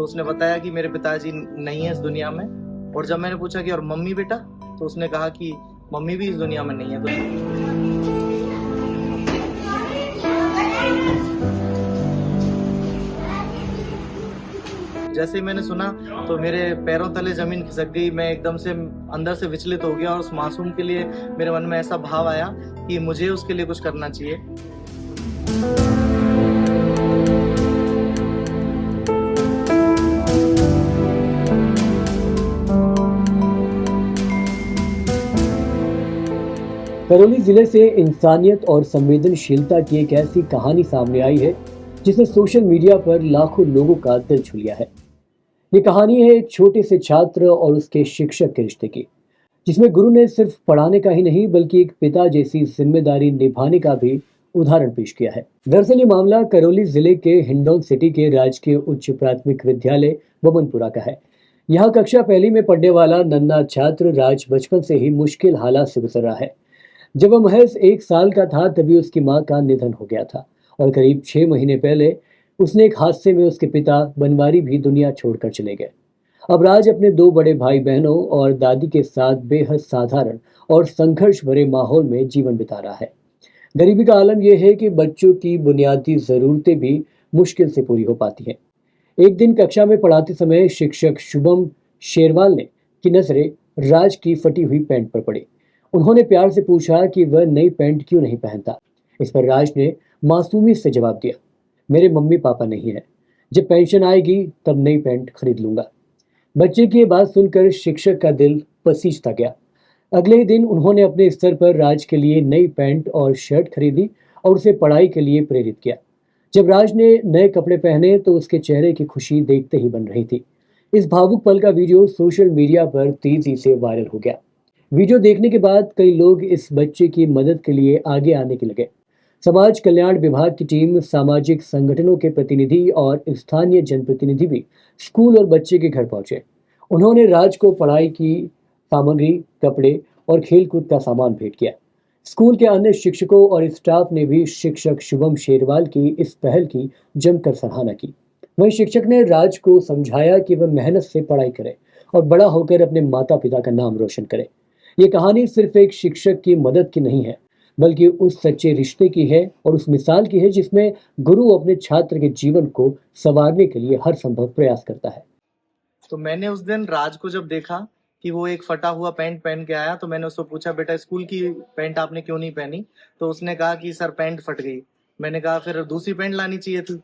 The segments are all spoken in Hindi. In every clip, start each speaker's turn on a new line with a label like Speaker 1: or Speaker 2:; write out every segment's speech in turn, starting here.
Speaker 1: उसने बताया कि मेरे पिताजी नहीं है इस दुनिया में। और जब मैंने पूछा कि और मम्मी बेटा, तो उसने कहा कि मम्मी भी इस दुनिया में नहीं है। जैसे ही मैंने सुना तो मेरे पैरों तले जमीन खिसक गई। मैं एकदम से अंदर से विचलित हो गया और उस मासूम के लिए मेरे मन में ऐसा भाव आया कि मुझे उसके लिए कुछ करना चाहिए।
Speaker 2: करौली जिले से इंसानियत और संवेदनशीलता की एक ऐसी कहानी सामने आई है जिसने सोशल मीडिया पर लाखों लोगों का दिल छू लिया है। ये कहानी है एक छोटे से छात्र और उसके शिक्षक के रिश्ते की, जिसमें गुरु ने सिर्फ पढ़ाने का ही नहीं बल्कि एक पिता जैसी जिम्मेदारी निभाने का भी उदाहरण पेश किया है। दरअसल ये मामला करौली जिले के हिंडौन सिटी के राजकीय उच्च प्राथमिक विद्यालय बमनपुरा का है। यहाँ कक्षा पहली में पढ़ने वाला नन्हा छात्र राज बचपन से ही मुश्किल हालात से गुजर रहा है। जब वह महज 1 साल का था तभी उसकी मां का निधन हो गया था और करीब 6 महीने पहले उसने एक हादसे में उसके पिता बनवारी भी दुनिया छोड़कर चले गए। अब राज अपने 2 बड़े भाई बहनों और दादी के साथ बेहद साधारण और संघर्ष भरे माहौल में जीवन बिता रहा है। गरीबी का आलम यह है कि बच्चों की बुनियादी जरूरतें भी मुश्किल से पूरी हो पाती हैं। एक दिन कक्षा में पढ़ाते समय शिक्षक शुभम शेरवाल ने की नजरें राज की फटी हुई पैंट पर पड़ी। उन्होंने प्यार से पूछा कि वह नई पैंट क्यों नहीं पहनता। इस पर राज ने मासूमियत से जवाब दिया, मेरे मम्मी पापा नहीं है, जब पेंशन आएगी तब नई पैंट खरीद लूंगा। बच्चे की ये बात सुनकर शिक्षक का दिल पसीजता गया। अगले ही दिन उन्होंने अपने स्तर पर राज के लिए नई पैंट और शर्ट खरीदी और उसे पढ़ाई के लिए प्रेरित किया। जब राज ने नए कपड़े पहने तो उसके चेहरे की खुशी देखते ही बन रही थी। इस भावुक पल का वीडियो सोशल मीडिया पर तेजी से वायरल हो गया। वीडियो देखने के बाद कई लोग इस बच्चे की मदद के लिए आगे आने के लगे। समाज कल्याण विभाग की टीम, सामाजिक संगठनों के प्रतिनिधि और स्थानीय जनप्रतिनिधि भी स्कूल और बच्चे के घर पहुंचे। उन्होंने राज को पढ़ाई की सामग्री, कपड़े और खेलकूद का सामान भेंट किया। स्कूल के अन्य शिक्षकों और स्टाफ ने भी शिक्षक शुभम शेरवाल की इस पहल की जमकर सराहना की। वहीं शिक्षक ने राज को समझाया कि वह मेहनत से पढ़ाई करे और बड़ा होकर अपने माता पिता का नाम रोशन करे। ये कहानी सिर्फ एक शिक्षक की मदद की नहीं है, बल्कि उस सच्चे रिश्ते की है और उस मिसाल की है जिसमें गुरु अपने छात्र के जीवन को संवारने के लिए हर संभव प्रयास करता है।
Speaker 1: तो मैंने उस दिन राज को जब देखा कि वो एक फटा हुआ पैंट पहन के आया, तो मैंने उसको पूछा, बेटा स्कूल की पैंट आपने क्यों नहीं पहनी? तो उसने कहा कि सर पैंट फट गई। मैंने कहा फिर दूसरी पैंट लानी चाहिए थी,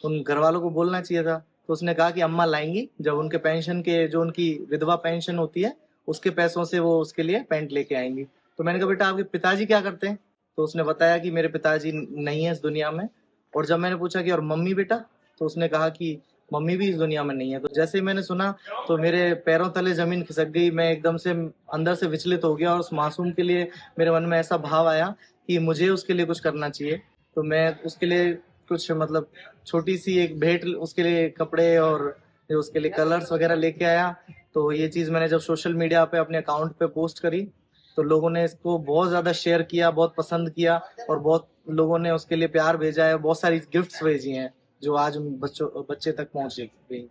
Speaker 1: उन घर वालों को बोलना चाहिए था। तो उसने कहा कि अम्मा लाएंगी, जब उनके पेंशन के, जो उनकी विधवा पेंशन होती है, उसके पैसों से वो उसके लिए पैंट लेके आएंगी। तो मैंने कहा बेटा आपके पिताजी क्या करते हैं? तो उसने बताया कि मेरे पिताजी नहीं है इस दुनिया में। और जब मैंने पूछा कि और मम्मी बेटा, तो उसने कहा कि मम्मी भी इस दुनिया में नहीं है। तो जैसे ही मैंने सुना तो मेरे पैरों तले जमीन खिसक गई। मैं एकदम से अंदर से विचलित हो गया और उस मासूम के लिए मेरे मन में ऐसा भाव आया कि मुझे उसके लिए कुछ करना चाहिए। तो मैं उसके लिए कुछ, मतलब छोटी सी एक भेंट, उसके लिए कपड़े और जो उसके लिए कलर्स वगैरह लेके आया। तो ये चीज मैंने जब सोशल मीडिया पे अपने अकाउंट पे पोस्ट करी तो लोगों ने इसको बहुत ज्यादा शेयर किया, बहुत पसंद किया और बहुत लोगों ने उसके लिए प्यार भेजा है। बहुत सारी गिफ्ट्स भेजी हैं जो आज बच्चे तक पहुंच गई।